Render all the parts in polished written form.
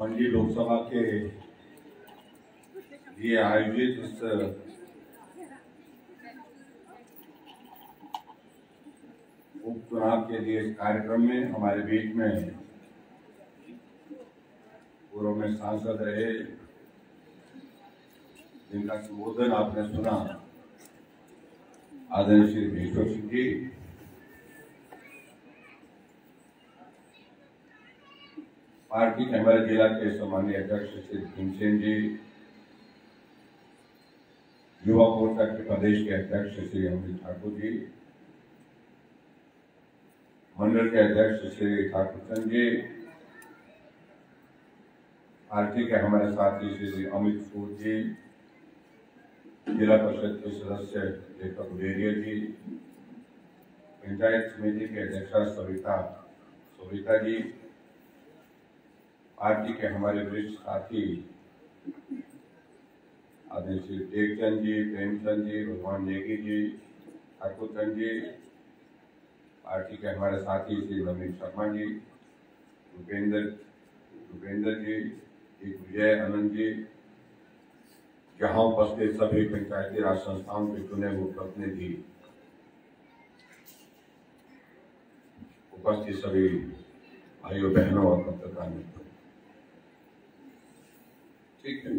मंडी लोकसभा के लिए आयोजित इस उपचुनाव के लिए इस कार्यक्रम में हमारे बीच में पूर्व में सांसद रहे, जिनका संबोधन आपने सुना, आदरणीय श्री भेश्वर सिंह जी, पार्टी के हमारे जिला के सम्मानीय अध्यक्ष श्री भीमसेन जी, युवा मोर्चा के प्रदेश के अध्यक्ष श्री अमृत ठाकुर जी, मंडल के अध्यक्ष श्री ठाकुर चंद जी, पार्टी के हमारे साथी श्री अमित सूद जी, जिला परिषद के सदस्य दीपक गुलेरिया जी, पंचायत समिति के अध्यक्षा सविता जी, पार्टी के हमारे वरिष्ठ साथी आदरणीय श्री टेकचंद जी, प्रेमचंद जी, भगवान नेगी जी, ठाकुर चंद जी, पार्टी के हमारे साथी श्री नवीन शर्मा जी, भूपेंद्र जी, विजय आनंद जी, जहां उपस्थित सभी पंचायती राज संस्थाओं के चुने हुए प्रतिनिधि, उपस्थित सभी भाइयों बहनों और पत्रकार मित्रों, ठीक है।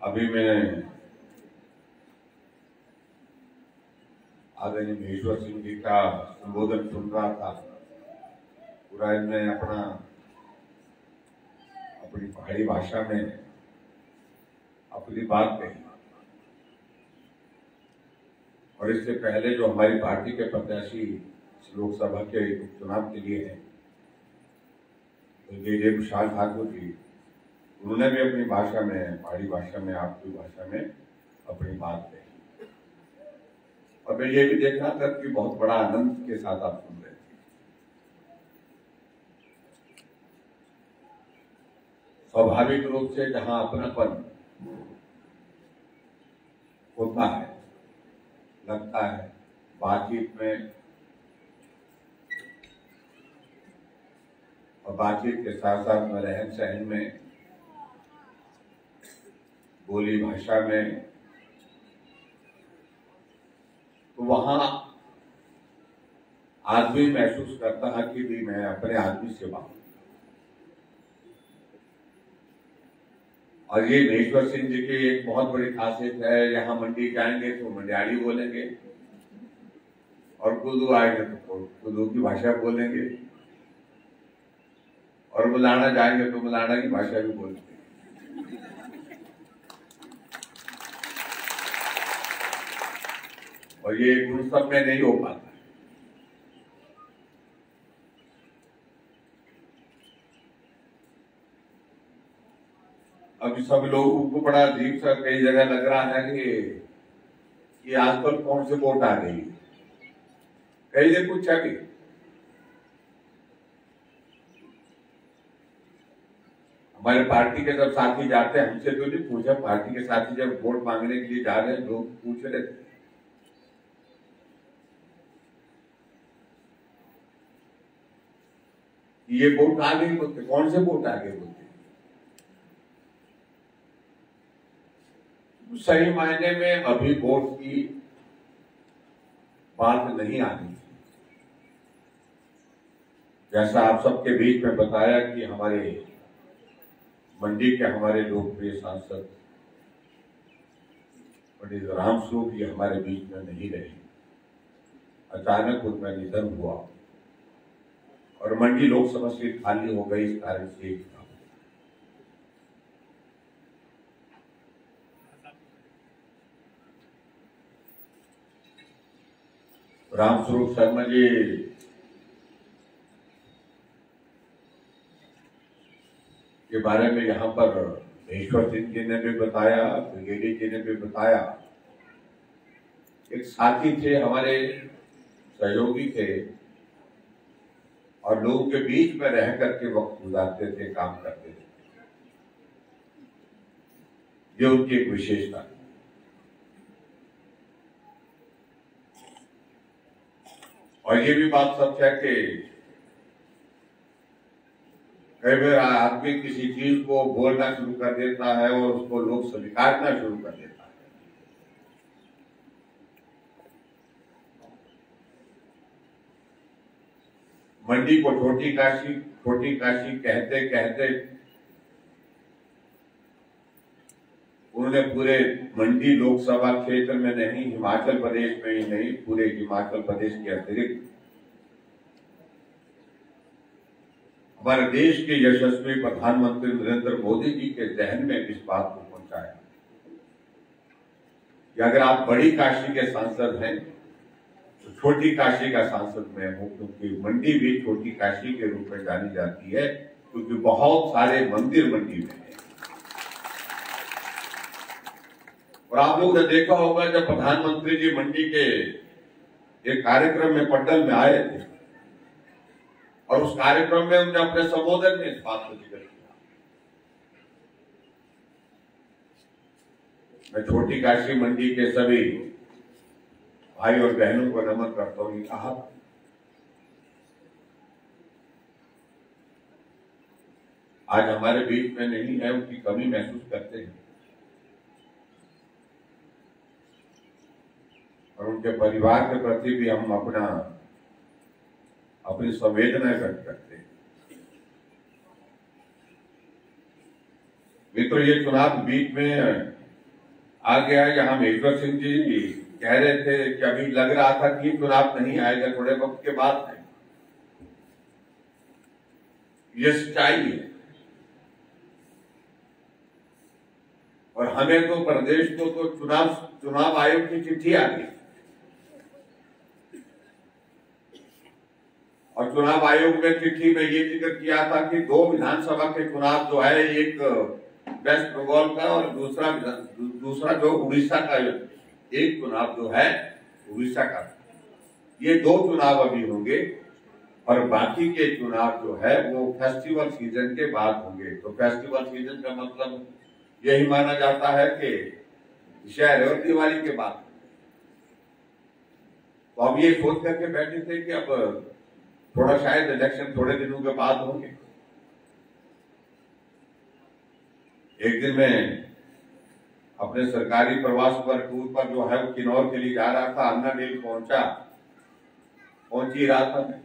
अभी मैं आदरणीय भेश्वर सिंह जी का संबोधन सुन रहा था। पूरा इनने अपनी पहाड़ी भाषा में अपनी बात कही, और इससे पहले जो हमारी पार्टी के प्रत्याशी लोकसभा के उपचुनाव के लिए हैं, तो विशाल ठाकुर जी, उन्होंने भी अपनी भाषा में, पहाड़ी भाषा में, आपकी भाषा में अपनी बात कही, और मैं ये भी देख रहा था कि बहुत बड़ा आनंद के साथ आप सुन रहे थे। स्वाभाविक रूप से जहां अपनापन होता है, लगता है बातचीत में, और बातचीत के साथ साथ में रहन सहन में, बोली भाषा में, तो वहां आदमी महसूस करता है कि भी मैं अपने आदमी से बात। और ये भेश्वर सिंह जी की एक बहुत बड़ी खासियत है, यहाँ मंडी जाएंगे तो मंडियाड़ी बोलेंगे, और कुल्लू आएंगे तो कुल्लू की भाषा बोलेंगे, और बुलाना जाएंगे तो बुलाना की भाषा भी बोलेंगे। और ये गुण सब में नहीं हो पाता। अभी सब लोगों को बड़ा अजीब सा कई जगह लग रहा है कि आजकल कौन से वोट आ गई, कई ने पूछा कि हमारे पार्टी के जब साथी जाते हैं, हमसे तो नहीं पूछा, पार्टी के साथी जब वोट मांगने के लिए जा रहे हैं, लोग पूछ रहे थे ये वोट आ गई, बोलते कौन से वोट आ गए, बोलते सही मायने में अभी वोट की बात नहीं आनी। जैसा आप सबके बीच में बताया कि हमारे मंडी के हमारे लोकप्रिय सांसद पंडित राम स्वरूप जी हमारे बीच में नहीं रहे, अचानक उनका निधन हुआ और मंडी लोकसभा सीट खाली हो गई। इस कारण से राम स्वरूप शर्मा जी के बारे में यहाँ पर भेश्वर सिंह जी ने भी बताया, ब्रिगेडी जी ने भी बताया। एक साथी थे, हमारे सहयोगी थे, और लोगों के बीच में रह करके वक्त गुजारते थे, काम करते थे। ये उनकी एक विशेषता है। और ये भी बात सच है कि कई बार आदमी किसी चीज को बोलना शुरू कर देता है और उसको लोग स्वीकारना शुरू कर देता है। मंडी को छोटी काशी कहते कहते उन्होंने पूरे मंडी लोकसभा क्षेत्र में नहीं, हिमाचल प्रदेश में ही नहीं, पूरे हिमाचल प्रदेश के अतिरिक्त हमारे देश के यशस्वी प्रधानमंत्री नरेंद्र मोदी जी के जहन में इस बात को पहुंचाया कि अगर आप बड़ी काशी के सांसद हैं तो छोटी काशी का सांसद मैं हूं, क्योंकि मंडी भी छोटी काशी के रूप में जानी जाती है, क्योंकि बहुत सारे मंदिर मंडी में है। और आप लोगों ने देखा होगा जब प्रधानमंत्री जी मंडी के एक कार्यक्रम में पट्टल में आए थे और उस कार्यक्रम में उन्होंने अपने संबोधन में इस बात को जिक्र किया। मैं छोटी काशी मंडी के सभी भाई और बहनों को नमन करता हूं। कहा आज हमारे बीच में नहीं है, उनकी कमी महसूस करते हैं और उनके परिवार के प्रति भी हम अपनी संवेदना व्यक्त करते हैं। मित्रों, ये चुनाव बीच में आ गया है। यहाँ मेजर सिंह जी कह रहे थे कि अभी लग रहा था कि चुनाव नहीं आएगा, थोड़े वक्त के बाद है। ये सच्चाई है और हमें तो प्रदेश को तो चुनाव आयोग की चिट्ठी आ गई और चुनाव आयोग में चिट्ठी में ये जिक्र किया था कि 2 विधानसभा के चुनाव जो है, एक वेस्ट बंगाल का और दूसरा जो उड़ीसा का, एक चुनाव जो है उड़ीसा का, ये 2 चुनाव अभी होंगे और बाकी के चुनाव जो है वो फेस्टिवल सीजन के बाद होंगे। तो फेस्टिवल सीजन का मतलब यही माना जाता है कि दशहरे और दिवाली के बाद। तो अब ये सोच करके बैठे थे कि अब थोड़ा शायद इलेक्शन थोड़े दिनों के बाद होंगे। एक दिन मैं अपने सरकारी प्रवास पर टूर पर जो है किन्नौर के लिए जा रहा था, अन्ना डील पहुंच ही रहा था मैं।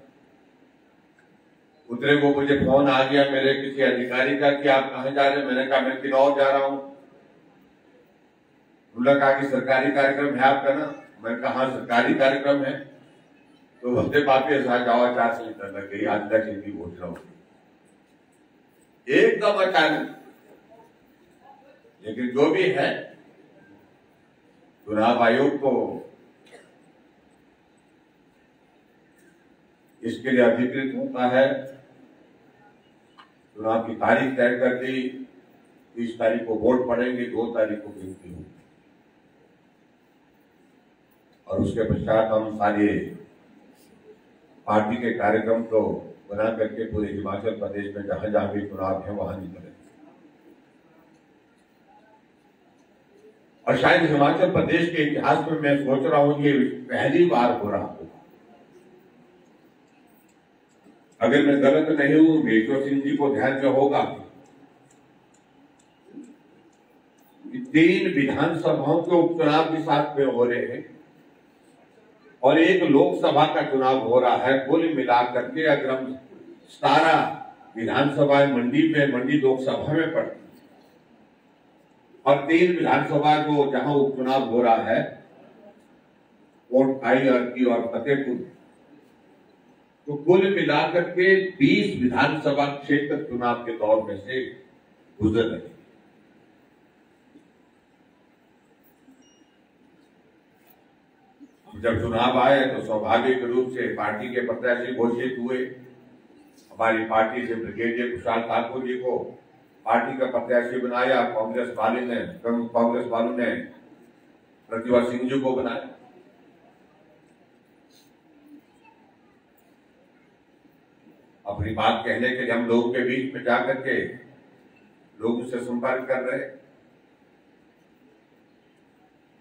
उतरे को मुझे फोन आ गया मेरे किसी अधिकारी का कि आप कहां जा रहे हैं। मैंने कहा मैं किन्नौर जा रहा हूं। उन्होंने कहा कि सरकारी कार्यक्रम है आपका ना। मैंने कहा हाँ सरकारी कार्यक्रम है। तो बोलते वापिस आ जाओ, 4 से निकल लग गई, आज तक हिंदी बोल रहा हूं एकदम अचानक। लेकिन जो भी है, चुनाव आयोग को इसके लिए अधिकृत होता है। चुनाव की तारीख तय कर दी, 30 तारीख को वोट पड़ेंगे, 2 तारीख को गिनती होगी और उसके पश्चात हम सारे पार्टी के कार्यक्रम को बना करके पूरे हिमाचल प्रदेश में जहां जहां भी चुनाव है वहां निकले। और शायद हिमाचल प्रदेश के इतिहास में मैं सोच रहा हूं ये पहली बार हो रहा होगा। अगर मैं गलत नहीं हूं, मेजर सिंह जी को ध्यान में होगा, 3 विधानसभाओं के उपचुनाव भी साथ में हो रहे हैं और एक लोकसभा का चुनाव हो रहा है। कुल मिलाकर के अगर हम 17 विधानसभा मंडी लोकसभा में पड़ती और 3 विधानसभा जो जहां उपचुनाव हो रहा है, कोटखाई, अर्की और फतेहपुर, तो कुल मिलाकर के 20 विधानसभा क्षेत्र चुनाव के दौर में से गुजर रहे। जब चुनाव आए तो स्वाभाविक रूप से पार्टी के प्रत्याशी घोषित हुए। हमारी पार्टी से ब्रिगेडियर कुशाल ठाकुर जी को पार्टी का प्रत्याशी बनाया। कांग्रेस वालों ने प्रतिभा सिंह जी को बनाया। अपनी बात कहने के लिए हम लोगों के बीच में जाकर के लोगों से संपर्क कर रहे हैं।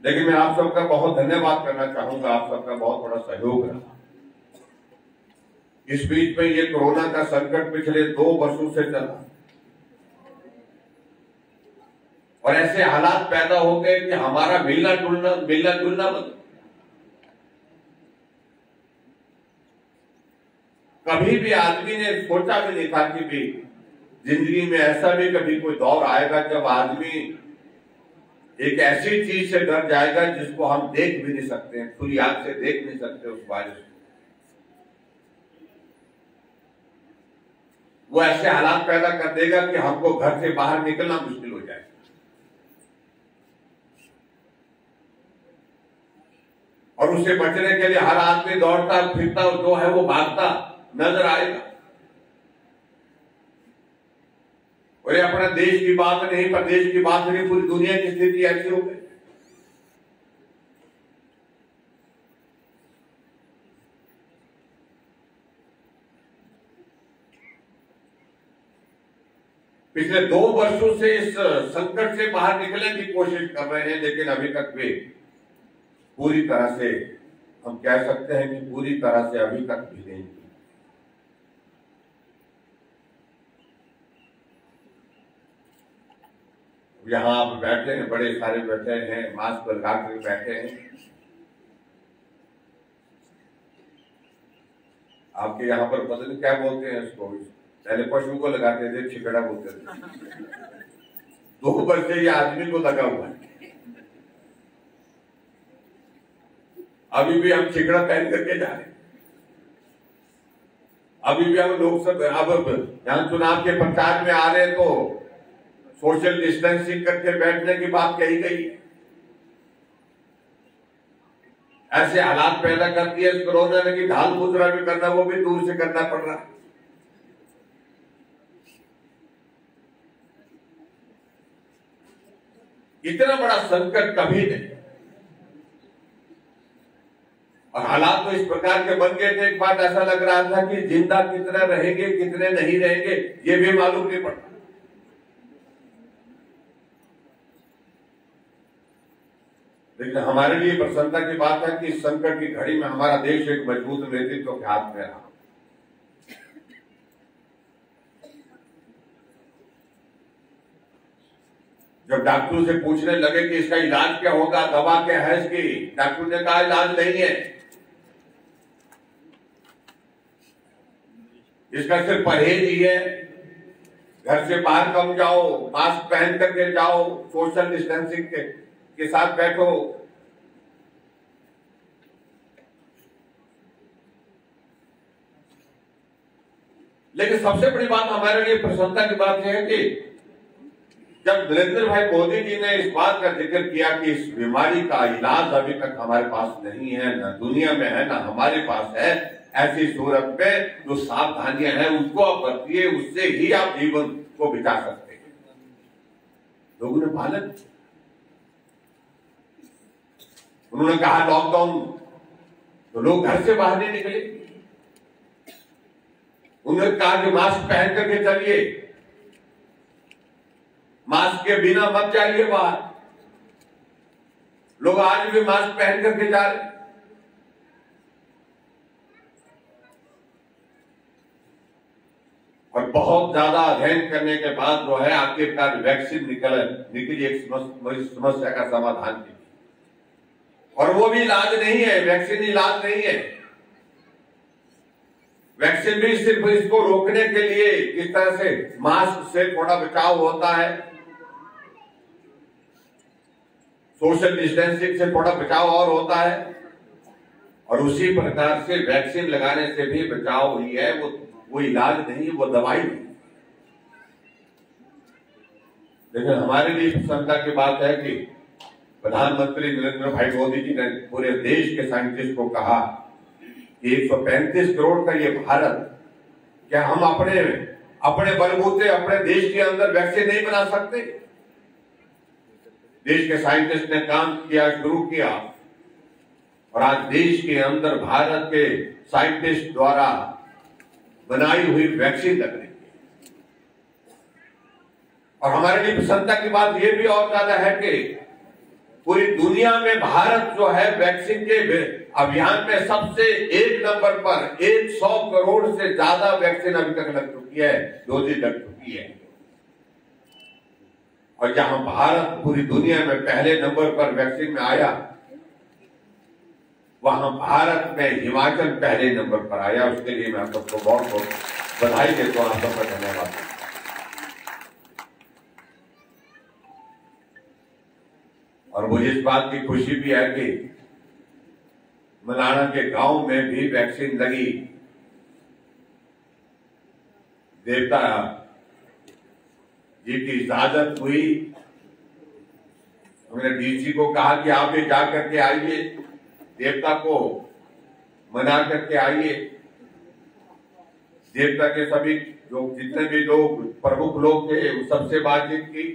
लेकिन मैं आप सबका बहुत धन्यवाद करना चाहूंगा, आप सबका बहुत बड़ा सहयोग रहा। इस बीच में ये कोरोना का संकट पिछले 2 वर्षों से चला और ऐसे हालात पैदा हो गए कि हमारा मिलना जुलना बंद। कभी भी आदमी ने सोचा भी नहीं था कि भी जिंदगी में ऐसा भी कभी कोई दौर आएगा जब आदमी एक ऐसी चीज से डर जाएगा जिसको हम देख भी नहीं सकते, खुली आंख से देख नहीं सकते उस वायरस को। वो ऐसे हालात पैदा कर देगा कि हमको घर से बाहर निकलना मुश्किल हो जाएगा। और उससे बचने के लिए हर आदमी दौड़ता फिरता जो है वो भागता नजर आएगा। और ये अपना देश की बात नहीं, प्रदेश की बात नहीं, पूरी दुनिया की स्थिति ऐसी हो गई। पिछले 2 वर्षों से इस संकट से बाहर निकलने की कोशिश कर रहे हैं, लेकिन अभी तक वे पूरी तरह से, हम कह सकते हैं कि पूरी तरह से अभी तक भी नहीं। यहाँ आप बैठे हैं, बड़े सारे बैठे हैं, मास्क लगा कर बैठे हैं। आपके यहाँ पर पता नहीं क्या बोलते हैं इसको, पहले पशु को लगाते थे, छिकड़ा बोलते थे। 2 वर्ष से ये आदमी को लगा हुआ है। अभी भी हम छिकड़ा पहन करके जा रहे हैं। अभी भी हम लोग सब अब यहाँ चुनाव के प्रचार में आ रहे हैं तो सोशल डिस्टेंसिंग करके बैठने की बात कही गई। ऐसे हालात पैदा कर दिए इस कोरोना ने कि ढाल मुद्रा भी करना, वो भी दूर से करना पड़ रहा है। इतना बड़ा संकट कभी नहीं, और हालात तो इस प्रकार के बन गए थे, एक बात ऐसा लग रहा था कि जिंदा कितने रहेंगे कितने नहीं रहेंगे ये भी मालूम नहीं पड़ता। लेकिन हमारे लिए प्रसन्नता की बात है कि इस संकट की घड़ी में हमारा देश एक मजबूत नेतृत्व के हाथ में रहा। जब डॉक्टरों से पूछने लगे कि इसका इलाज क्या होगा, दवा क्या है इसकी, डॉक्टर ने कहा इलाज नहीं है, इसका सिर्फ परहेज ही है। घर से बाहर कम जाओ, मास्क पहन करके जाओ, सोशल डिस्टेंसिंग के साथ बैठो। लेकिन सबसे बड़ी बात हमारे लिए प्रसन्नता की बात यह है कि जब नरेंद्र भाई मोदी जी ने इस बात का जिक्र किया कि इस बीमारी का इलाज अभी तक हमारे पास नहीं है, न दुनिया में है, न हमारे पास है, ऐसी सूरत में जो सावधानियां हैं उसको आप बरतिए, उससे ही आप जीवन को बचा सकते हैं। लोगों ने पालन, उन्होंने कहा लॉकडाउन, तो लोग घर से बाहर नहीं निकले। उन्होंने कहा कि मास्क पहन करके चलिए, मास्क के बिना मत जाइए बाहर। लोग आज भी मास्क पहन करके जा रहे। और बहुत ज्यादा अध्ययन करने के बाद जो है आखिरकार वैक्सीन निकली एक समस्या का समाधान की। और वो भी इलाज नहीं है, वैक्सीन इलाज नहीं है। वैक्सीन भी सिर्फ इसको रोकने के लिए किस तरह से मास्क से थोड़ा बचाव होता है, सोशल डिस्टेंसिंग से थोड़ा बचाव और होता है, और उसी प्रकार से वैक्सीन लगाने से भी बचाव हुई है। वो इलाज नहीं, वो दवाई नहीं। लेकिन हमारे लिए प्रसन्नता की बात है कि प्रधानमंत्री नरेंद्र भाई मोदी जी ने पूरे देश के साइंटिस्ट को कहा कि 135 करोड़ का ये भारत, क्या हम अपने बलबूते अपने देश के अंदर वैक्सीन नहीं बना सकते? देश के साइंटिस्ट ने काम किया, शुरू किया, और आज देश के अंदर भारत के साइंटिस्ट द्वारा बनाई हुई वैक्सीन लग रही है। और हमारे लिए प्रसन्नता की बात यह भी और ज्यादा है कि पूरी दुनिया में भारत जो है वैक्सीन के अभियान में सबसे एक नंबर पर 100 करोड़ से ज्यादा वैक्सीन अभी तक लग चुकी है, डोजेज लग चुकी है। और जहां भारत पूरी दुनिया में पहले नंबर पर वैक्सीन में आया, वहां भारत में हिमाचल पहले नंबर पर आया। उसके लिए मैं सबको बहुत बहुत बधाई देता हूं, आप सबका धन्यवाद। और मुझे इस बात की खुशी भी है कि मलाना के गांव में भी वैक्सीन लगी। देवता जी की इजाजत हुई। हमने डीसी को कहा कि आप ये जा करके आइए, देवता को मना करके आइए। देवता के सभी जो जितने भी लोग प्रमुख लोग थे उन सबसे बातचीत की।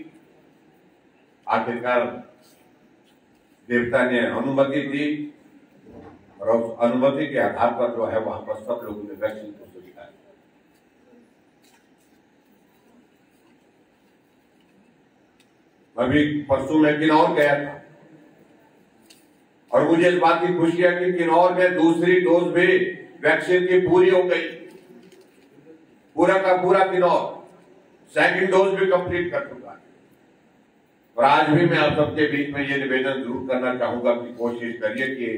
आखिरकार देवता ने अनुमति दी और उस अनुमति के आधार पर जो है वहां पर सब लोगों ने वैक्सीन को स्वीकार। अभी परसों में किन्नौर गया था और मुझे इस बात की खुशी है कि किन्नौर में दूसरी डोज भी वैक्सीन की पूरी हो गई। पूरा का पूरा किन्नौर सेकंड डोज भी कंप्लीट कर चुका है। और आज भी मैं आप सबके बीच में ये निवेदन जरूर करना चाहूंगा कि कोशिश करिए कि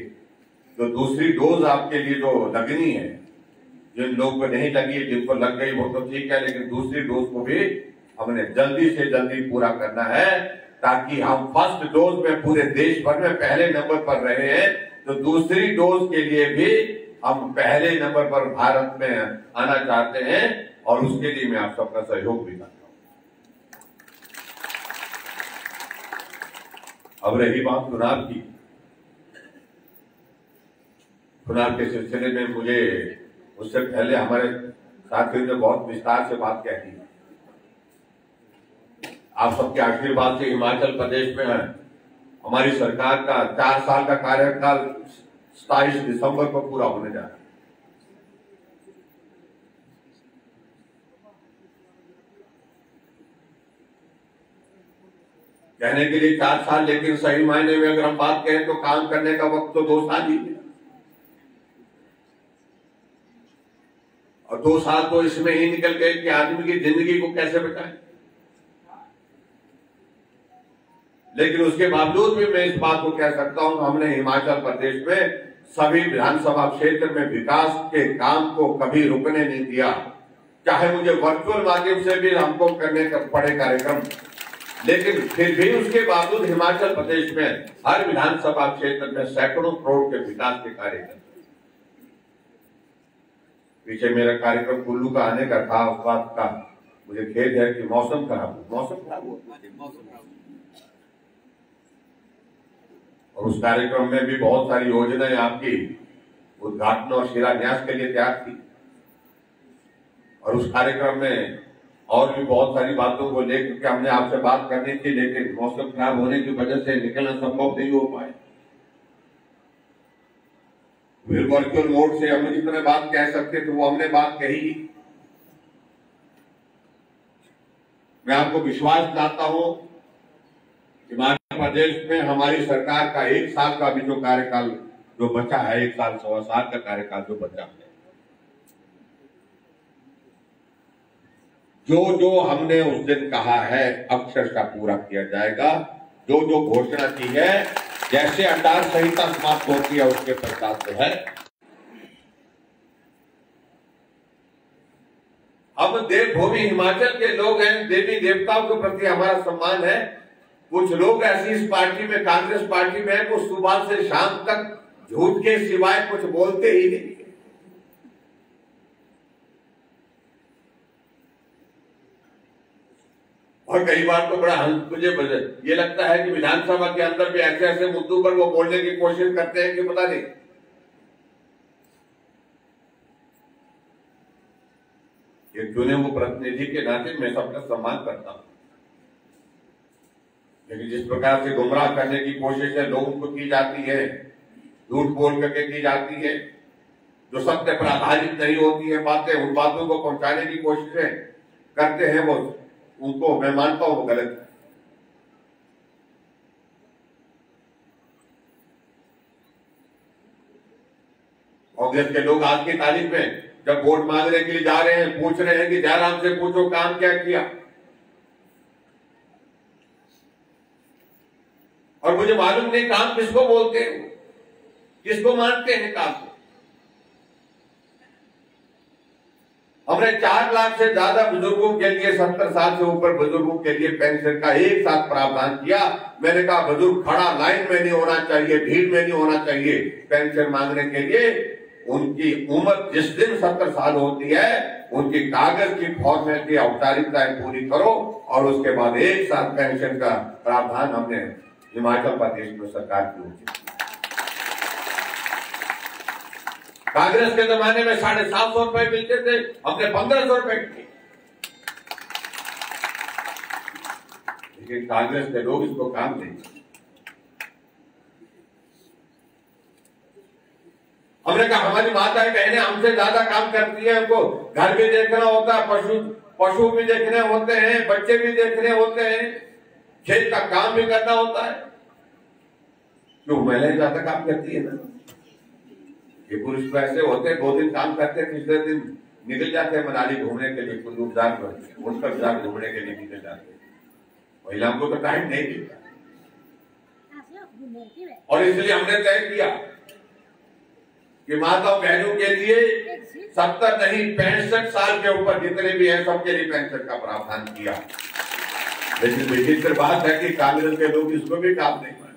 जो दूसरी डोज आपके लिए जो लगनी है, जिन लोगों को नहीं लगी है, जिनको लग गई वो तो ठीक है, लेकिन दूसरी डोज को भी हमने जल्दी से जल्दी पूरा करना है, ताकि हम फर्स्ट डोज में पूरे देश भर में पहले नंबर पर रहे हैं। तो दूसरी डोज के लिए भी हम पहले नंबर पर भारत में आना चाहते हैं और उसके लिए मैं आप सबका सहयोग भी करता हूं। अब रही बात चुनाव की, चुनाव के सिलसिले में मुझे उससे पहले हमारे साथियों ने बहुत विस्तार से बात कह दी। आप सबके आशीर्वाद से हिमाचल प्रदेश में हमारी सरकार का 4 साल का कार्यकाल 27 दिसंबर को पूरा होने जा रहा है। कहने के लिए 4 साल, लेकिन सही मायने में अगर हम बात करें तो काम करने का वक्त तो 2 साल ही है। और 2 साल तो इसमें ही निकल गए कि आदमी की जिंदगी को कैसे बचाएं। लेकिन उसके बावजूद भी मैं इस बात को कह सकता हूं, हमने हिमाचल प्रदेश में सभी विधानसभा क्षेत्र में विकास के काम को कभी रुकने नहीं दिया। चाहे मुझे वर्चुअल माध्यम से भी हमको करने का पड़े कार्यक्रम, लेकिन फिर भी उसके बावजूद हिमाचल प्रदेश में हर विधानसभा क्षेत्र में सैकड़ों करोड़ के विकास के कार्य करते। पीछे मेरा कार्यक्रम कुल्लू का आने का था, उस बात का मुझे खेद है कि मौसम खराब हुआ। और उस कार्यक्रम में भी बहुत सारी योजनाएं आपकी उद्घाटन और शिलान्यास के लिए तैयार थी। और उस कार्यक्रम में और भी बहुत सारी बातों को लेकर के हमने आपसे बात करनी थी, लेकिन मौसम खराब होने की वजह से निकलना संभव नहीं हो पाए। फिर वर्चुअल मोड से हम जितने बात कह सकते थे वो हमने बात कही। मैं आपको विश्वास दिलाता हूं, हिमाचल प्रदेश में हमारी सरकार का 1 साल का भी जो कार्यकाल जो बचा है, 1 साल 1.25 साल का कार्यकाल जो बचा है, जो जो हमने उस दिन कहा है अक्षरशः पूरा किया जाएगा। जो जो घोषणा की है, जैसे आचार संहिता समाप्त होती है उसके पश्चात जो है हम देवभूमि हिमाचल के लोग हैं, देवी देवताओं के प्रति हमारा सम्मान है। कुछ लोग ऐसी इस पार्टी में, कांग्रेस पार्टी में है, वो सुबह से शाम तक झूठ के सिवाय कुछ बोलते ही नहीं। और कई बार तो बड़ा मुझे ये लगता है कि विधानसभा के अंदर भी ऐसे ऐसे मुद्दों पर वो बोलने की कोशिश करते हैं कि पता नहीं। एक चुने वो प्रतिनिधि के नाते मैं सबका सम्मान करता हूं, लेकिन जिस प्रकार से गुमराह करने की कोशिश है लोगों को की जाती है, झूठ बोल करके की जाती है, जो सत्य पर आधारित नहीं होती है बातें, उन बातों को पहुंचाने की कोशिशें करते हैं, वो उनको मैं मानता हूं वो गलत है। कांग्रेस के लोग आज की तारीख में जब वोट मांगने के लिए जा रहे हैं, पूछ रहे हैं कि जयराम से पूछो काम क्या किया, और मुझे मालूम नहीं काम किसको बोलते हैं, किसको मानते हैं काम को। हमने 4 लाख से ज्यादा बुजुर्गों के लिए, 70 साल से ऊपर बुजुर्गों के लिए पेंशन का एक साथ प्रावधान किया। मैंने कहा बुजुर्ग खड़ा लाइन में नहीं होना चाहिए, भीड़ में नहीं होना चाहिए पेंशन मांगने के लिए। उनकी उम्र जिस दिन 70 साल होती है, उनकी कागज की फॉर्मेलिटी औपचारिकताएं पूरी करो, और उसके बाद एक साथ पेंशन का प्रावधान हमने हिमाचल प्रदेश में सरकार की ओर से। कांग्रेस के जमाने में 750 रुपए मिलते थे, हमने 1500 रुपए किए, लेकिन कांग्रेस के लोग इसको काम नहीं। हमने कहा हमारी माताएं बहनें हमसे ज्यादा काम करती है, हमको घर भी देखना होता है, पशु भी देखने होते हैं, बच्चे भी देखने होते हैं, खेत का काम भी करना होता है। क्यों महिलाएं ज्यादा काम करती है ना? ये पुरुष तो ऐसे होते हैं, 2 दिन काम करते हैं, तीसरे दिन निकल जाते हैं मनाली घूमने के लिए, गुजरात घूमने के लिए निकल जाते हैं। महिलाओं को तो टाइम नहीं मिलता, और इसलिए हमने तय किया कि माताओं बहनों के लिए 70 नहीं 65 साल के ऊपर जितने भी हैं सबके लिए पेंशन का प्रावधान किया। लेकिन विचित्र बात है कि कांग्रेस के लोग इसको भी काम नहीं माने।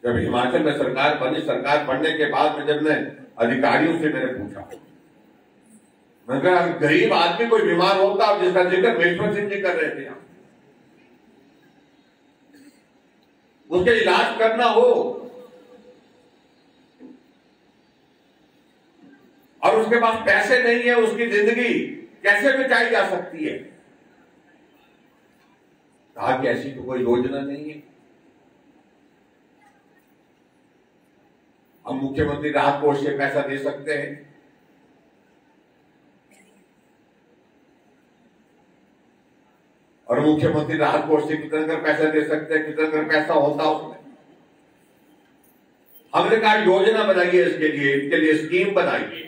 जब हिमाचल में सरकार बनी, सरकार बनने के बाद में जब मैं अधिकारियों से मैंने पूछा, मैं कहा गरीब आदमी कोई बीमार होता, जिसका जिक्र विश्व सिंह जी कर रहे थे, उसके इलाज करना हो और उसके पास पैसे नहीं है, उसकी जिंदगी कैसे बचाई जा सकती है? कहा कि ऐसी तो कोई योजना नहीं है। हम मुख्यमंत्री राहत कोष से पैसा दे सकते हैं, और मुख्यमंत्री राहत कोष से कितना कर पैसा दे सकते हैं, कितना कर पैसा होता उसमें। हमने कहा योजना बनाइए, इसके लिए स्कीम बनाइए,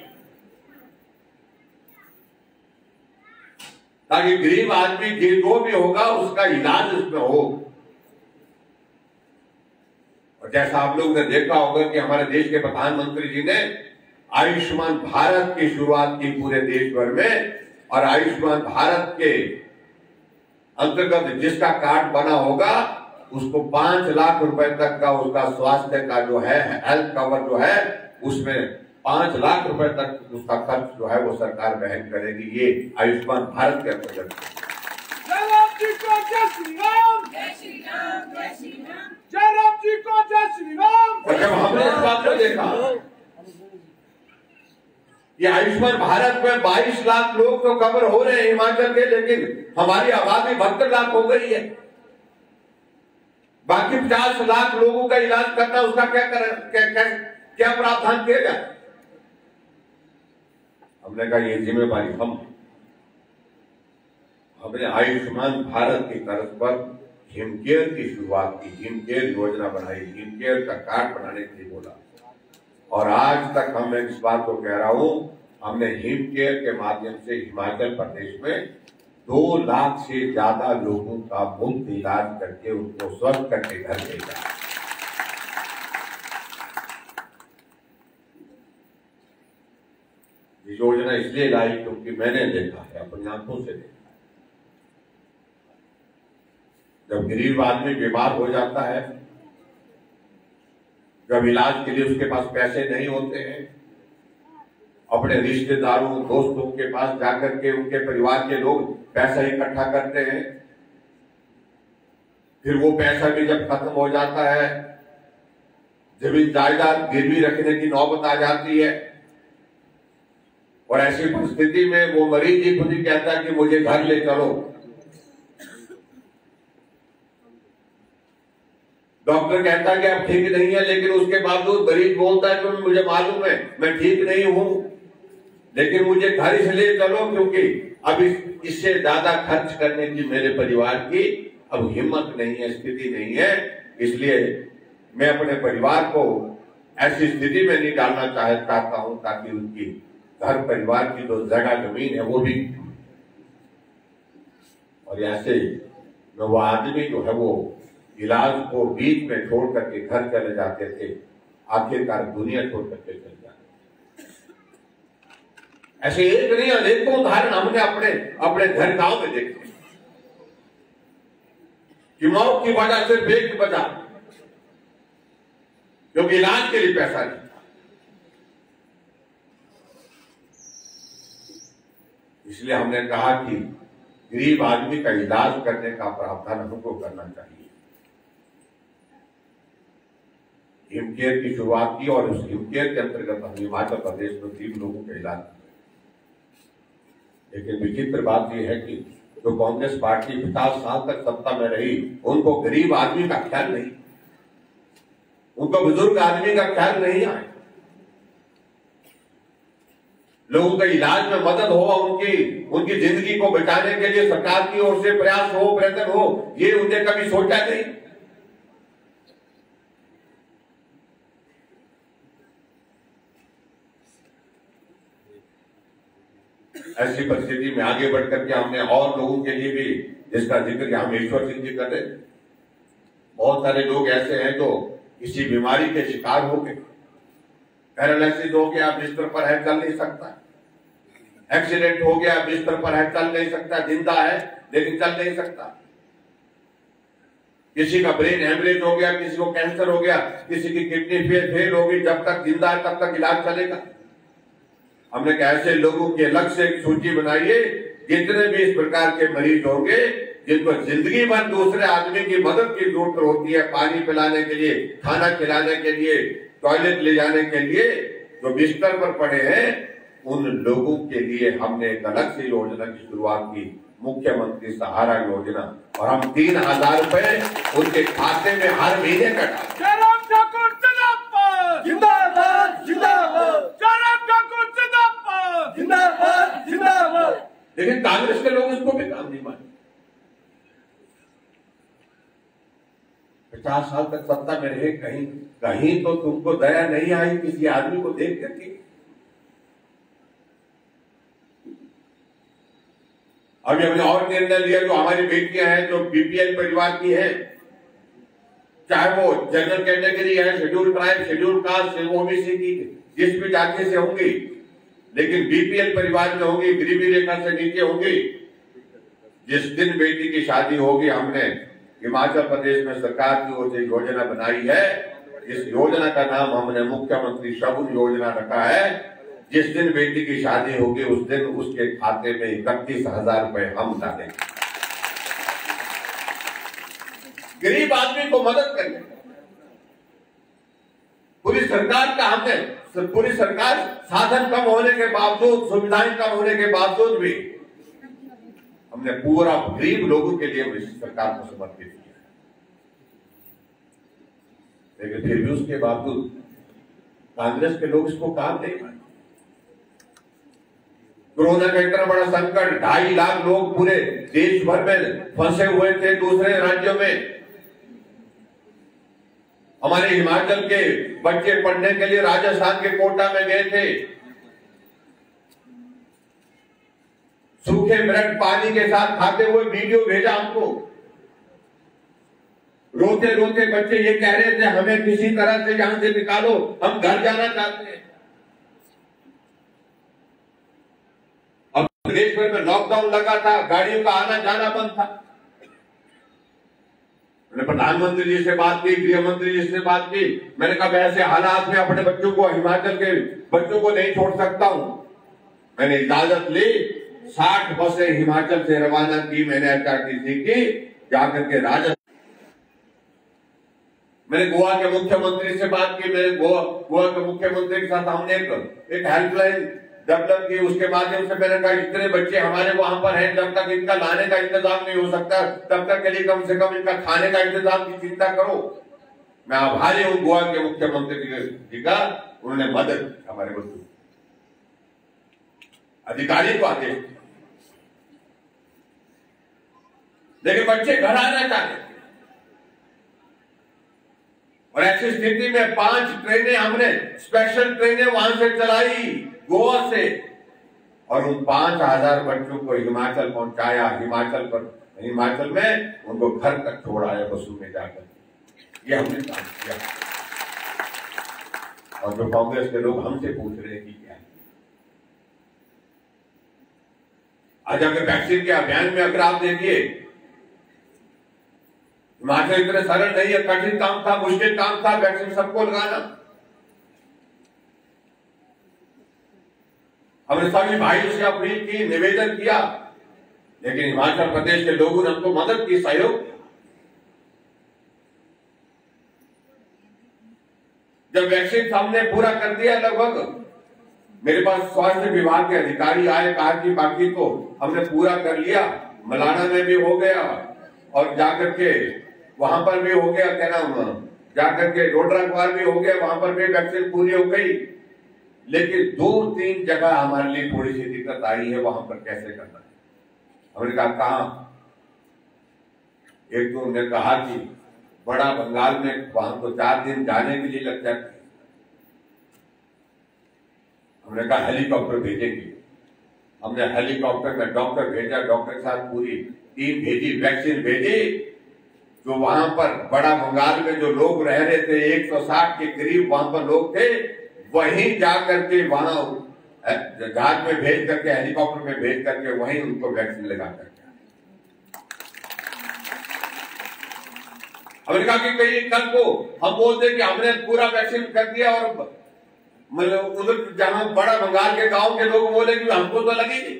ताकि गरीब आदमी जो भी होगा उसका इलाज उसमें हो। और जैसा आप लोग ने देखा होगा कि हमारे देश के प्रधानमंत्री जी ने आयुष्मान भारत की शुरुआत की पूरे देश भर में, और आयुष्मान भारत के अंतर्गत जिसका कार्ड बना होगा उसको 5 लाख रुपए तक का उसका स्वास्थ्य का जो है हेल्थ कवर जो है, उसमें 5 लाख रुपए तक उसका खर्च जो है वो सरकार वहन करेगी। ये आयुष्मान भारत के अंतर्गत। जयराम जी को जय श्री राम, जय श्री राम, जय श्री राम, जयराम जी को जय श्री राम। और जब हमने इस बात को देखा, ये आयुष्मान भारत में 22 लाख लोग तो कवर हो रहे हैं हिमाचल के, लेकिन हमारी आबादी 72 लाख हो गई है। बाकी 50 लाख लोगों का इलाज करना, उसका क्या प्रावधान किया जाए? हमने कहा ये जिम्मेवारी हमने आयुष्मान भारत की तर्ज पर हिमकेयर की शुरुआत की, हिमकेयर योजना बनाई, हिमकेयर का कार्ड बनाने के लिए बोला, और आज तक मैं इस बात को कह रहा हूं, हमने हिमकेयर के माध्यम से हिमाचल प्रदेश में 2 लाख से ज्यादा लोगों का मुफ्त इलाज करके उनको स्वस्थ करके घर भेजा। ये योजना इसलिए लाई क्योंकि मैंने देखा है, अपनी आंखों से देखा। जब गरीब आदमी बीमार हो जाता है, जब इलाज के लिए उसके पास पैसे नहीं होते हैं, अपने रिश्तेदारों दोस्तों के पास जाकर के उनके परिवार के लोग पैसा इकट्ठा करते हैं, फिर वो पैसा भी जब खत्म हो जाता है, जमीन जायदाद गिरवी रखने की नौबत आ जाती है, और ऐसी परिस्थिति में वो मरीज ही खुद ही कहता है कि मुझे घर ले चलो। डॉक्टर कहता है कि आप ठीक नहीं है, लेकिन उसके बावजूद मरीज बोलता है कि मुझे मालूम है मैं ठीक नहीं हूं, लेकिन मुझे घर इसलिए चलो क्योंकि अब इससे ज्यादा खर्च करने की मेरे परिवार की अब हिम्मत नहीं है, स्थिति नहीं है, इसलिए मैं अपने परिवार को ऐसी स्थिति में नहीं डालना चाहता हूं ताकि उनकी घर परिवार की जो जगह जमीन है वो भी। और ऐसे में वो आदमी जो है वो इलाज को बीच में छोड़ करके घर चले जाते थे, आखिरकार दुनिया छोड़ करके चले जाते। ऐसे एक नहीं अनेकों उदाहरण हमने अपने घर गांव में देखे कि मौत की वजह सिर्फ एक वजह क्योंकि इलाज के लिए पैसा नहीं था। इसलिए हमने कहा कि गरीब आदमी का इलाज करने का प्रावधान हमको करना चाहिए। हिम केयर की शुरुआत की और उस हिम केयर के अंतर्गत हम हिमाचल प्रदेश में 3 लोगों का इलाज किया। लेकिन विचित्र बात यह है कि जो कांग्रेस पार्टी 50 साल तक सत्ता में रही, उनको गरीब आदमी का ख्याल नहीं, उनको बुजुर्ग आदमी का ख्याल नहीं आया। लोगों के इलाज में मदद हो, उनकी जिंदगी को बचाने के लिए सरकार की ओर से प्रयास हो, प्रयत्न हो, ये उन्हें कभी सोचा नहीं। ऐसी परिस्थिति में आगे बढ़कर के हमने और लोगों के लिए भी, जिसका जिक्र हम ईश्वर सिंह जी कर रहे, बहुत सारे लोग ऐसे हैं जो किसी बीमारी के शिकार हो गए, पैरालिसिस हो गया, बिस्तर पर है, चल नहीं सकता, एक्सीडेंट हो गया, बिस्तर पर है, चल नहीं सकता, जिंदा है लेकिन चल नहीं सकता, किसी का ब्रेन हेमरेज हो गया, किसी को कैंसर हो गया, किसी की किडनी फेल हो गई, जब तक जिंदा है तब तक इलाज चलेगा। हमने कहा ऐसे लोगों के अलग से एक सूची बनाइए, जितने भी इस प्रकार के मरीज होंगे जिनको जिंदगी भर दूसरे आदमी की मदद की जरूरत होती है, पानी पिलाने के लिए, खाना खिलाने के लिए, टॉयलेट ले जाने के लिए, जो बिस्तर पर पड़े हैं, उन लोगों के लिए हमने एक अलग से योजना की शुरुआत की, मुख्यमंत्री सहारा योजना, और हम 3000 रुपए उनके खाते में हर महीने का डालें। जिंदाबाद जिंदाबाद, जयराम ठाकुर जिंदाबाद जिंदाबाद जिंदाबाद। लेकिन कांग्रेस के लोग इसको भी काम नहीं माने। 50 साल तक सत्ता में रहे, कहीं तो तुमको दया नहीं आई किसी आदमी को देख करके। अभी हमने और निर्णय लिया, जो हमारी बेटियां हैं जो बीपीएल परिवार की हैं, चाहे वो जनरल कैटेगरी है, schedule tribe, schedule caste, OBC की जिस भी जाति से होंगी, लेकिन बीपीएल परिवार में होंगी, गरीबी रेखा से नीचे होंगी, जिस दिन बेटी की शादी होगी, हमने हिमाचल प्रदेश में सरकार की ओर से योजना बनाई है। इस योजना का नाम हमने मुख्यमंत्री शगुन योजना रखा है। जिस दिन बेटी की शादी होगी उस दिन उसके खाते में 31,000 रुपए हम डालेंगे, गरीब आदमी को मदद करने। पूरी सरकार साधन कम होने के बावजूद, सुविधाएं कम होने के बावजूद भी हमने पूरा गरीब लोगों के लिए इस सरकार को समर्पित किया, लेकिन फिर भी उसके बावजूद कांग्रेस के लोग इसको काम नहीं पाए। कोरोना का इतना बड़ा संकट, 2.5 लाख लोग पूरे देश भर में फंसे हुए थे, दूसरे राज्यों में। हमारे हिमाचल के बच्चे पढ़ने के लिए राजस्थान के कोटा में गए थे, सूखे ब्रेड पानी के साथ खाते हुए वीडियो भेजा हमको। रोते रोते बच्चे ये कह रहे थे हमें किसी तरह से यहां से निकालो, हम घर जाना चाहते हैं। अब देश भर में लॉकडाउन लगा था, गाड़ियों का आना जाना बंद था। मैंने प्रधानमंत्री जी से बात की, गृह मंत्री जी से बात की। मैंने कहा ऐसे हालात में अपने बच्चों को, हिमाचल के बच्चों को नहीं छोड़ सकता हूं। मैंने इजाजत ली, 60 बसें हिमाचल से रवाना की मैंने HRTC की, जाकर के राजस्थान। मैंने गोवा के मुख्यमंत्री से बात की, मेरे गोवा के मुख्यमंत्री के साथ हमने एक हेल्पलाइन डेवलप की। उसके माध्यम से मैंने कहा इतने बच्चे हमारे वहां पर हैं, जब तक इनका लाने का इंतजाम नहीं हो सकता तब तक के लिए कम से कम इनका खाने का इंतजाम की चिंता करो। मैं आभारी हूं गोवा के मुख्यमंत्री जी का, उन्होंने मदद की हमारे बच्चों, अधिकारी को आदेश दिया, लेकिन बच्चे घर आना चाहते थे। और ऐसी स्थिति में 5 ट्रेनें हमने स्पेशल ट्रेनें वहां से चलाई गोवा से, और उन 5000 बच्चों को हिमाचल पहुंचाया। हिमाचल में उनको घर तक छोड़ाया बसों में जाकर। ये हमने काम किया। और जो कांग्रेस के लोग हमसे पूछ रहे हैं कि क्या, आज अगर वैक्सीन के अभियान में अगर आप देखिए, हिमाचल इतने सरल नहीं है, कठिन काम था, मुश्किल काम था वैक्सीन सबको लगाना। हमने सभी भाइयों से अपील की, निवेदन किया, लेकिन हिमाचल प्रदेश के लोगों ने हमको मदद की, सहयोग किया। जब वैक्सीन हमने पूरा कर दिया लगभग, मेरे पास स्वास्थ्य विभाग के अधिकारी आए, कहा कि बाकी तो हमने पूरा कर लिया, मलाना में भी हो गया और जाकर के वहां पर भी हो गया, क्या नाम, जाकर के रोडरंगवार भी हो गया, वहां पर भी वैक्सीन पूरी हो गई। लेकिन 2-3 जगह हमारे लिए थोड़ी सी दिक्कत आई है, वहां पर कैसे करना है। हमने कहा एक तो उन्होंने कहा कि बड़ा बंगाल में वहां तो 4 दिन जाने के लिए लग जाते। हमने कहा हेलीकॉप्टर भेजेंगे। हमने हेलीकॉप्टर में डॉक्टर भेजा, डॉक्टर के साथ पूरी टीम भेजी, वैक्सीन भेजी। जो वहां पर बड़ा बंगाल में जो लोग रह रहे थे, 160 के करीब वहां पर लोग थे, वहीं जाकर के वहां जहाज में भेज करके, हेलीकॉप्टर में भेज करके वहीं उनको वैक्सीन लगा करके। अमेरिका की कई कल को हम बोलते कि हमने पूरा वैक्सीन कर दिया, और मतलब उधर जहां बड़ा बंगाल के गांव के लोग बोले कि हमको तो लगी नहीं।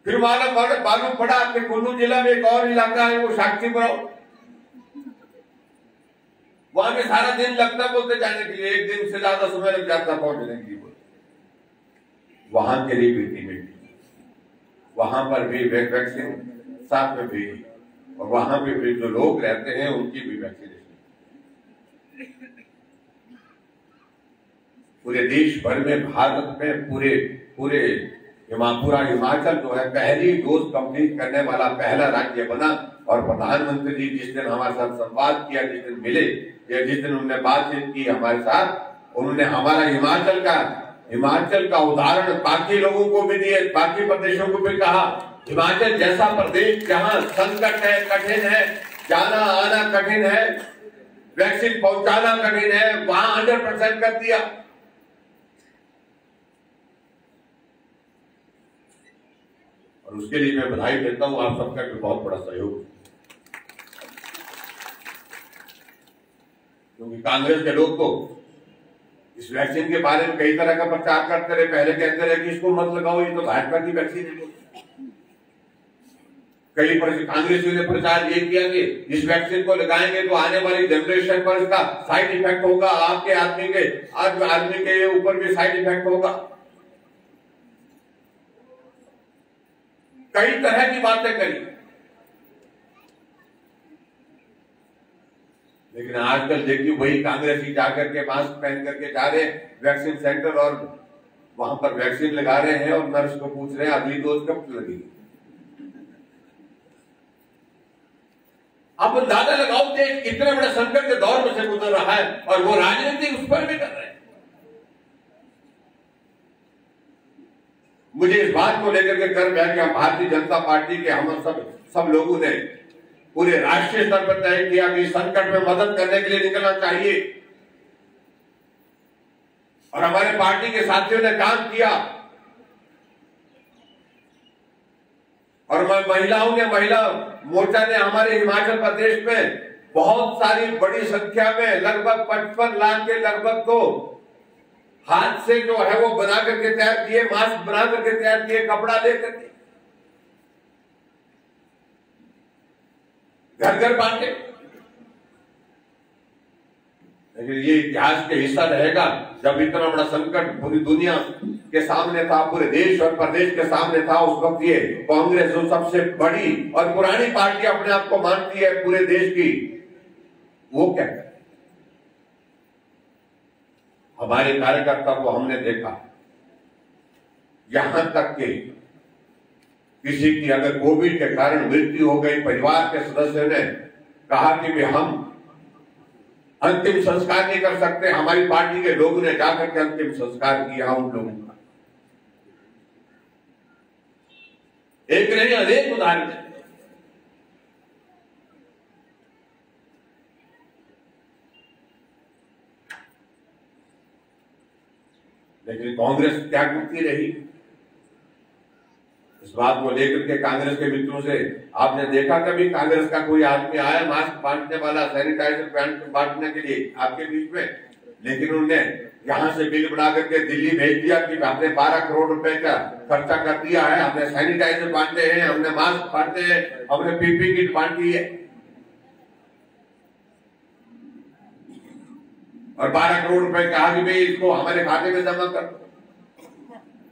फिर मालूम पड़ा आपके कुल्लू जिला में एक और इलाका है, वो साक्षीपुरा, वहां पे सारा दिन लगता बोलते जाने के लिए, 1 दिन से ज्यादा समय लग जाता पहुंचने के लिए। वहां के लिए भी टीमें, वहां पर भी वैक्सीन साथ में भेजी, और वहां पे भी जो लोग रहते हैं उनकी भी वैक्सीनेशन। पूरे देश भर में, भारत में पूरा हिमाचल जो है पहली डोज कंप्लीट करने वाला पहला राज्य बना। और प्रधानमंत्री जी जिस दिन हमारे साथ संवाद किया, जिस दिन मिले या जिस दिन उन्होंने बातचीत की हमारे साथ, उन्होंने हमारा हिमाचल का उदाहरण बाकी लोगों को भी दिए, बाकी प्रदेशों को भी कहा, हिमाचल जैसा प्रदेश जहां संकट है, कठिन है, जाना आना कठिन है, वैक्सीन पहुंचाना कठिन है, वहां 100% कर दिया। और उसके लिए मैं बधाई देता हूं, आप सबका भी बहुत बड़ा सहयोग, क्योंकि कांग्रेस के लोग तो इस वैक्सीन के बारे में कई तरह का प्रचार करते रहे। पहले कहते रहे कि इसको मत लगाओ, ये तो भाजपा की वैक्सीन है। कई कांग्रेसियों ने प्रचार ये किया कि इस वैक्सीन को लगाएंगे तो आने वाली जनरेशन पर इसका साइड इफेक्ट होगा, आपके आदमी के ऊपर भी साइड इफेक्ट होगा। कई तरह की बातें करी, लेकिन आजकल देखिए वही कांग्रेसी जाकर के मास्क पहन करके जा रहे वैक्सीन सेंटर, और वहां पर वैक्सीन लगा रहे हैं, और नर्स को पूछ रहे हैं अगली डोज कब लगेगी। आप अंदाजा लगाओ कि इतने बड़े संकट के दौर में से गुजर रहा है, और वो राजनीति उस पर भी कर रहे हैं। मुझे इस बात को लेकर के गर्व है कि हम भारतीय जनता पार्टी के हम सब लोगों ने पूरे राष्ट्रीय स्तर पर तय किया कि संकट में मदद करने के लिए निकलना चाहिए, और हमारे पार्टी के साथियों ने काम किया। और महिला मोर्चा ने हमारे हिमाचल प्रदेश में बहुत सारी बड़ी संख्या में लगभग 55 लाख के लगभग तो हाथ से जो है वो बना करके तैयार किए, मास्क बना करके तैयार किए, कपड़ा लेकर के घर घर बांटे। लेकिन ये इतिहास के हिस्सा रहेगा, जब इतना बड़ा संकट पूरी दुनिया के सामने था, पूरे देश और प्रदेश के सामने था, उस वक्त ये कांग्रेस जो सबसे बड़ी और पुरानी पार्टी अपने आप को मानती है पूरे देश की, वो क्या करे? हमारे कार्यकर्ता को हमने देखा, यहां तक कि किसी की अगर कोविड के कारण मृत्यु हो गई, परिवार के सदस्य ने कहा कि भी हम अंतिम संस्कार नहीं कर सकते, हमारी पार्टी के लोगों ने जाकर के अंतिम संस्कार किया उन लोगों का। एक नहीं अनेक उदाहरण है। लेकिन कांग्रेस क्या करती रही? इस बात को लेकर के कांग्रेस के मित्रों से आपने देखा कभी कांग्रेस का कोई आदमी आया मास्क बांटने वाला, सैनिटाइजर बांटने के लिए आपके बीच में? लेकिन उन्होंने यहां से बिल बना करके दिल्ली भेज दिया कि हमने 12 करोड़ रुपए का खर्चा कर दिया है, हमने सैनिटाइजर बांटे हैं, हमने मास्क बांटे हैं, हमने पीपी किट बांटी है, और 12 करोड़ रुपए कहा कि भाई इसको हमारे खाते में जमा कर।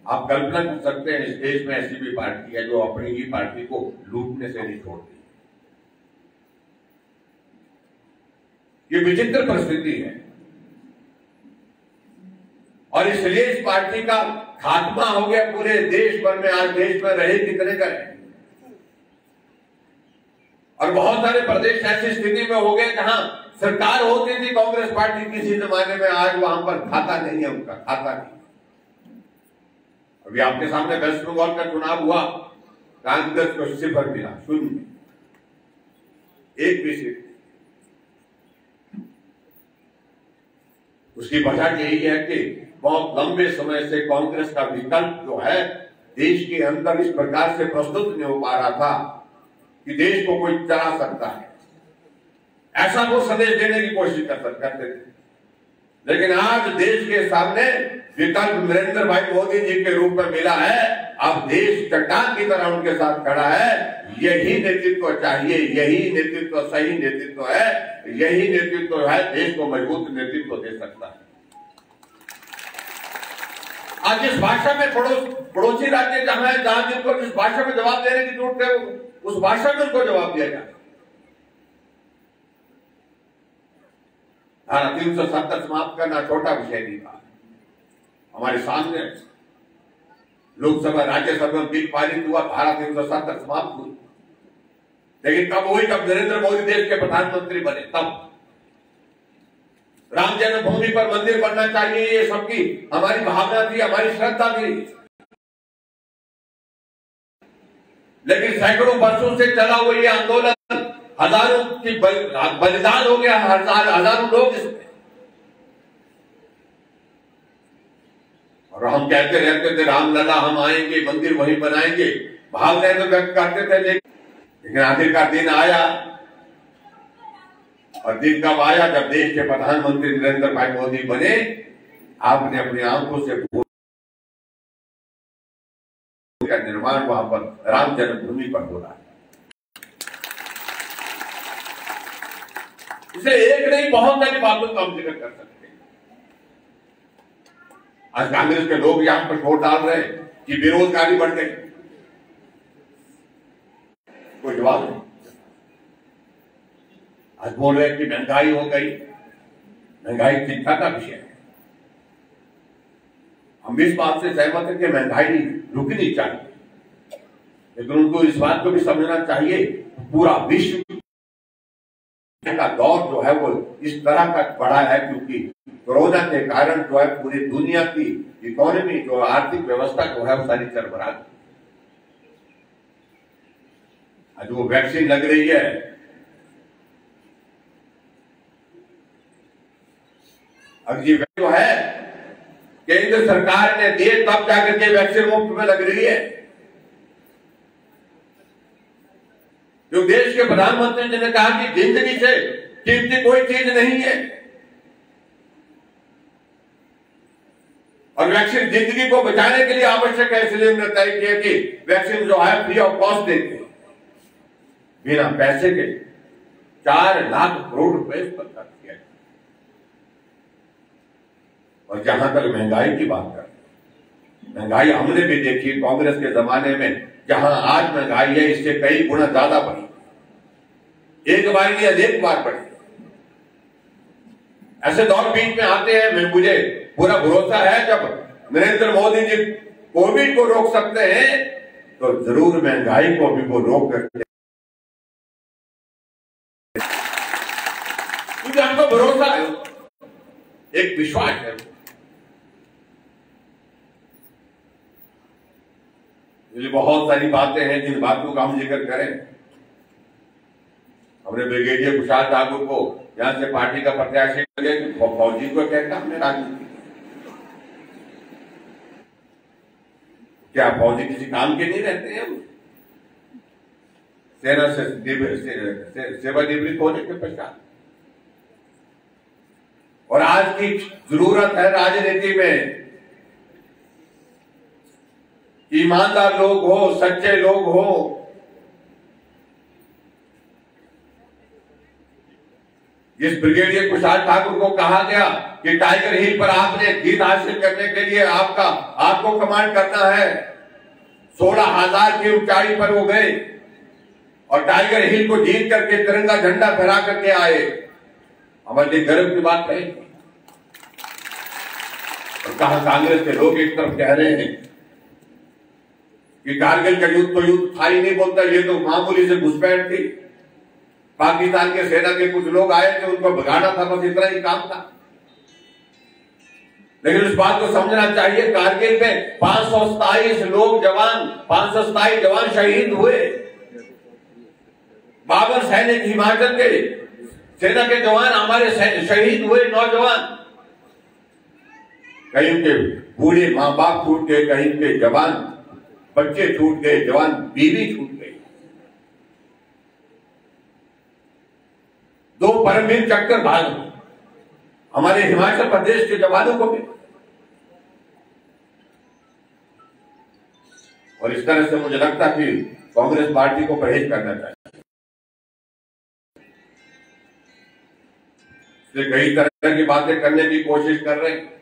आप कल्पना कर सकते हैं इस देश में ऐसी भी पार्टी है जो अपनी ही पार्टी को लूटने से नहीं छोड़ती। ये विचित्र परिस्थिति है और इसलिए इस पार्टी का खात्मा हो गया पूरे देश भर में। आज देश में रहे कितने का है, और बहुत सारे प्रदेश ऐसी स्थिति में हो गए जहां सरकार होती थी कांग्रेस पार्टी किसी जमाने में, आज वहां पर खाता नहीं है, उनका खाता नहीं। अभी आपके सामने वेस्ट बंगाल का चुनाव हुआ, कांग्रेस को 0 मिला, 0, एक भी सीट। उसकी वजह यही है कि बहुत लंबे समय से कांग्रेस का विकल्प जो है देश के अंदर इस प्रकार से प्रस्तुत नहीं हो पा रहा था कि देश को कोई चला सकता है, ऐसा वो संदेश देने की कोशिश करते थे। लेकिन आज देश के सामने विकल्प नरेंद्र भाई मोदी जी के रूप में मिला है। अब देश चट्टान की तरह उनके साथ खड़ा है। यही नेतृत्व चाहिए, यही नेतृत्व सही नेतृत्व है, यही नेतृत्व है देश को मजबूत नेतृत्व दे सकता है। आज जिस भाषा में पड़ोसी राज्य जहां है, जहां जिनको जिस भाषा में जवाब देने की जरूरत है उस भाषा में उनको जवाब दिया जाए। धारा 370 समाप्त करना छोटा विषय नहीं था। हमारे सामने लोकसभा राज्यसभा में बिल पारित हुआ, धारा 370 समाप्त हुई। लेकिन कब हुई? जब नरेंद्र मोदी देश के प्रधानमंत्री बने, तब राम जन्मभूमि पर मंदिर बनना चाहिए, ये सबकी हमारी भावना थी, हमारी श्रद्धा थी। लेकिन सैकड़ों वर्षों से चला हुआ ये आंदोलन, हजारों की बलिदान हो गया, हजारों लोग इसमें। और हम कहते रहते थे रामलला हम आएंगे, मंदिर वहीं बनाएंगे, भावनाएं तो व्यक्त करते थे। लेकिन आखिरकार दिन आया, और दिन कब आया? जब देश के प्रधानमंत्री नरेंद्र भाई मोदी बने। आपने अपनी आंखों से का निर्माण वहां पर राम जन्मभूमि पर हो रहा है। इसे एक नहीं बहुत सारी बातों का हम जिक्र कर सकते हैं। आज कांग्रेस के लोग यहां पर वोट डाल रहे हैं कि बेरोजगारी बढ़ गई, कोई जवाब नहीं। आज बोल रहे हैं कि महंगाई हो गई, महंगाई चिंता का विषय है। हम इस बात से सहमत है कि महंगाई रुकनी चाहिए, लेकिन उनको इस बात को भी समझना चाहिए पूरा विश्व का दौर जो है वो इस तरह का बढ़ा है क्योंकि कोरोना के कारण जो है पूरी दुनिया की इकोनॉमी जो आर्थिक व्यवस्था जो है वो सारी चरमरा गई। आज वो वैक्सीन लग रही है, अब ये जो है केंद्र सरकार ने दिए तब जाकर के वैक्सीन मुफ्त में लग रही है। जो देश के प्रधानमंत्री जी ने कहा कि जिंदगी से कीमती कोई चीज नहीं है, और वैक्सीन जिंदगी को बचाने के लिए आवश्यक है, इसलिए हमने तय किया कि वैक्सीन जो है फ्री ऑफ कॉस्ट देंगे, बिना पैसे के 4 लाख करोड़ रुपए इस पर खर्च किया। और जहां तक महंगाई की बात करते, महंगाई हमने भी देखी कांग्रेस के जमाने में, जहां आज महंगाई है इससे कई गुना ज्यादा बढ़ी, एक बार नहीं अनेक बार बढ़ी। ऐसे दौर बीच में आते हैं। मुझे पूरा भरोसा है जब नरेंद्र मोदी जी कोविड को रोक सकते हैं तो जरूर महंगाई को भी वो रोक सकते हैं, क्योंकि हमको भरोसा है, एक विश्वास है। इसलिए बहुत सारी बातें हैं जिन बातों का हम जिक्र करें। हमने ब्रिगेडियर कुशाल ठाकुर को यहां से पार्टी का प्रत्याशी फौजी को कहता हमने राजनीति, क्या फौजी किसी काम के नहीं रहते हैं? सेना से सेवानिवृत्त होने के पश्चात। और आज की जरूरत है राजनीति में ईमानदार लोग हो, सच्चे लोग हो। जिस ब्रिगेडियर कुशाल ठाकुर को कहा गया कि टाइगर हिल पर आपने जीत हासिल करने के लिए आपको कमांड करना है, 16,000 की ऊंचाई पर वो गए और टाइगर हिल को जीत करके तिरंगा झंडा फहरा करके आए। हमारे लिए गर्व की बात है। और कहा कांग्रेस के लोग एक तरफ कह रहे हैं कि कारगिल का युद्ध तो युद्ध था ही नहीं, बोलता ये तो मामूली से घुसपैठ थी, पाकिस्तान के सेना के कुछ लोग आए थे, उनको भगाना था, बस इतना ही काम था। लेकिन इस बात को समझना चाहिए, कारगिल में 527 जवान शहीद हुए। 52 सैनिक हिमाचल के सेना के जवान हमारे शहीद हुए, नौजवान। कहीं के बूढ़े माँ बाप छूट गए, कहीं के जवान बच्चे छूट गए, जवान बीवी छूट गई। 2 परमवीर चक्कर भाग हमारे हिमाचल प्रदेश के जवानों को भी। और इस तरह से मुझे लगता कि कांग्रेस पार्टी को परहेज करना चाहिए। कई तरह की बातें करने की कोशिश कर रहे हैं,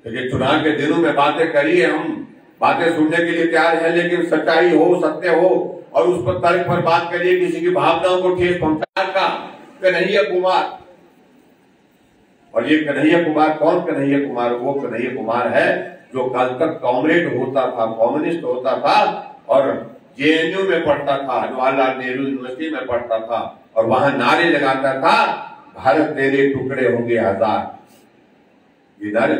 लेकिन चुनाव के दिनों में बातें करिए, हम बातें सुनने के लिए तैयार हैं, लेकिन सच्चाई हो, सत्य हो और उस पर तर्क पर बात करिए, किसी की भावनाओं को ठेस पहुंचाने का। कन्हैया कुमार, और ये कन्हैया कुमार कौन कन्हैया कुमार? वो कन्हैया कुमार है जो कल तक कॉमरेड होता था, कम्युनिस्ट होता था और जेएनयू में पढ़ता था, जवाहरलाल नेहरू यूनिवर्सिटी में पढ़ता था और वहां नारे लगाता था, भारत तेरे टुकड़े होंगे आजाद। ये नारे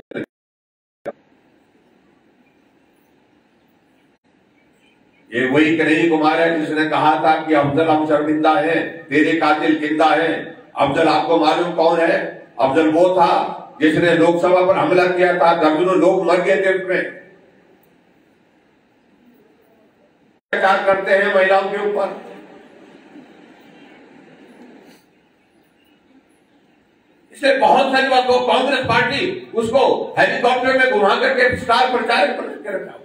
ये वही कन्हैया कुमार है जिसने कहा था कि अफजल हम शर्मिंदा है, तेरे कातिल जिंदा है। अफजल आपको मालूम कौन है? अफजल वो था जिसने लोकसभा पर हमला किया था, दर्जनों लोग मर गए थे उसमें। अत्याचार करते हैं महिलाओं के ऊपर। इसलिए बहुत सारी बात को कांग्रेस पार्टी उसको हेलीकॉप्टर में घुमा करके स्टार प्रचारक बना के रखा।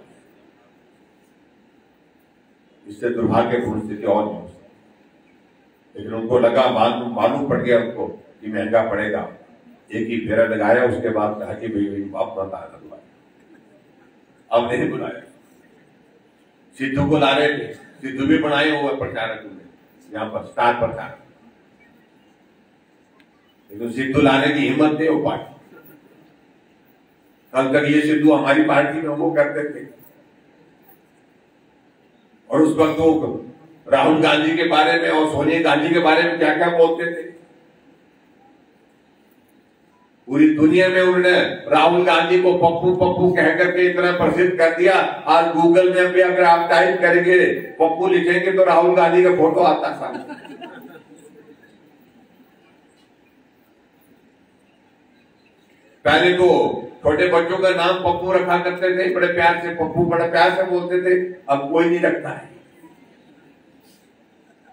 इससे दुर्भाग्यपूर्ण स्थिति और नहीं हो सकती। लेकिन उनको लगा, मालूम पड़ गया उनको कि महंगा पड़ेगा। एक ही फेरा लगाया, उसके बाद कहा कि भाई बाप मत आना बुलाया। अब नहीं बुलाया। सिद्धू को ला रहे थे, सिद्धू भी बनाए हुए प्रचारक में यहाँ पर स्टार प्रचारक, लेकिन सिद्धू लाने की हिम्मत नहीं हो पाई। कल तक ये सिद्धू हमारी पार्टी में वो करते थे और उस वक्त वो राहुल गांधी के बारे में और सोनिया गांधी के बारे में क्या क्या बोलते थे। पूरी दुनिया में उन्होंने राहुल गांधी को पप्पू पप्पू कह करके इतना प्रसिद्ध कर दिया। आज गूगल में भी अगर आप टाइप करेंगे, पप्पू लिखेंगे तो राहुल गांधी का फोटो आता सामने। पहले तो छोटे बच्चों का नाम पप्पू रखा करते थे, बड़े प्यार से पप्पू, बड़े प्यार से बोलते थे। अब कोई नहीं रखता है।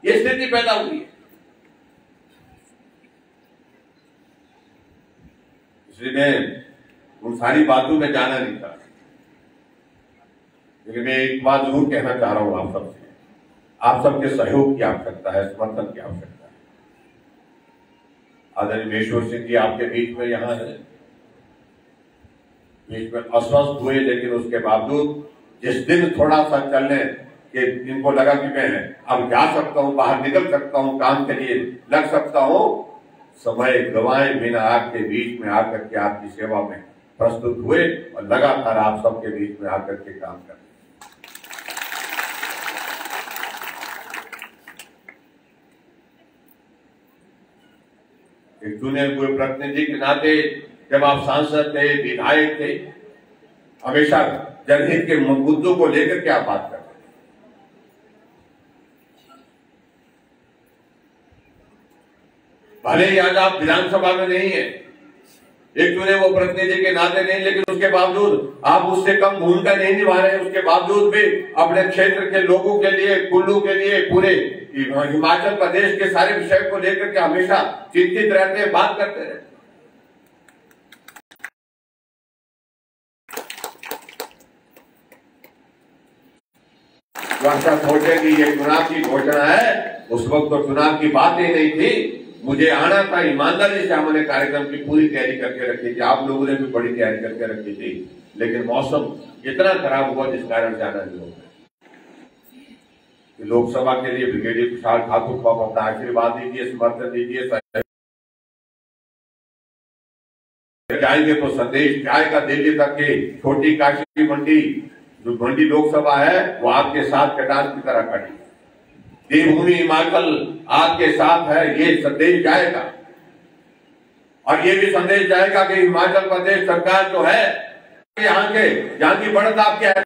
ये स्थिति पैदा हुई है। इसलिए मैं उन सारी बातों में जाना नहीं चाहता, लेकिन मैं एक बात जरूर कहना चाह रहा हूं आप सबसे। आप सबके सहयोग की आवश्यकता है, समर्थन की आवश्यकता है। आदरणीय मेश्वर सिंह जी आपके बीच में यहां है, बीच में अस्वस्थ हुए, लेकिन उसके बावजूद जिस दिन थोड़ा सा चलने कि इनको लगा कि मैं अब जा सकता हूं, बाहर निकल सकता हूं, काम के लिए लग सकता हूं, समय गंवाए बिना आपके बीच में आकर के आपकी सेवा में प्रस्तुत हुए और लगातार आप सबके बीच में आकर के काम कर। एक चुने हुए प्रतिनिधि के नाते जब आप सांसद थे, विधायक थे, हमेशा जनहित के मुद्दों को लेकर के आप बात करते थे। भले ही आज आप विधानसभा में नहीं है, एक चुने वो प्रतिनिधि के नाते नहीं, लेकिन उसके बावजूद आप उससे कम भूमिका नहीं निभा रहे हैं। उसके बावजूद भी अपने क्षेत्र के लोगों के लिए, कुल्लू के लिए, पूरे हिमाचल प्रदेश के सारे विषय को लेकर के हमेशा चिंतित रहते हैं, बात करते रहते हैं। वर्षा सोचे कि ये चुनाव की घोषणा है, उस वक्त तो चुनाव की बात ही नहीं थी। मुझे आना था, ईमानदारी से हमने कार्यक्रम की पूरी तैयारी करके रखी थी, आप लोगों ने भी बड़ी तैयारी करके रखी थी, लेकिन मौसम इतना खराब हुआ जिस कारण जाना नहीं हो गया। लोकसभा के लिए ब्रिगेडियर कुशाल ठाकुर को अपना आशीर्वाद दीजिए, समर्थन दीजिए। जाएंगे तो संदेश जाएगा दिल्ली तक के। छोटी काशी मंडी, जो मंडी लोकसभा है, वो आपके साथ कटार की तरह खड़ी। देवभूमि हिमाचल आपके साथ है, ये संदेश जाएगा। और ये भी संदेश जाएगा कि हिमाचल प्रदेश सरकार जो है, यहाँ की बढ़त आपके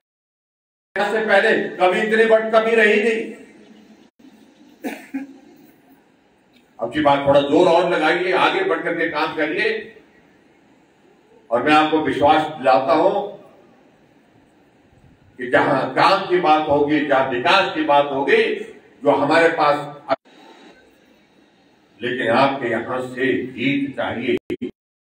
से पहले कभी इतनी बढ़त कभी रही नहीं। अब की बात थोड़ा जोर और लगाइए, आगे बढ़कर के काम करिए, और मैं आपको विश्वास दिलाता हूं कि जहां काम की बात होगी, जहां विकास की बात होगी, जो हमारे पास, लेकिन आपके यहां से जीत चाहिए।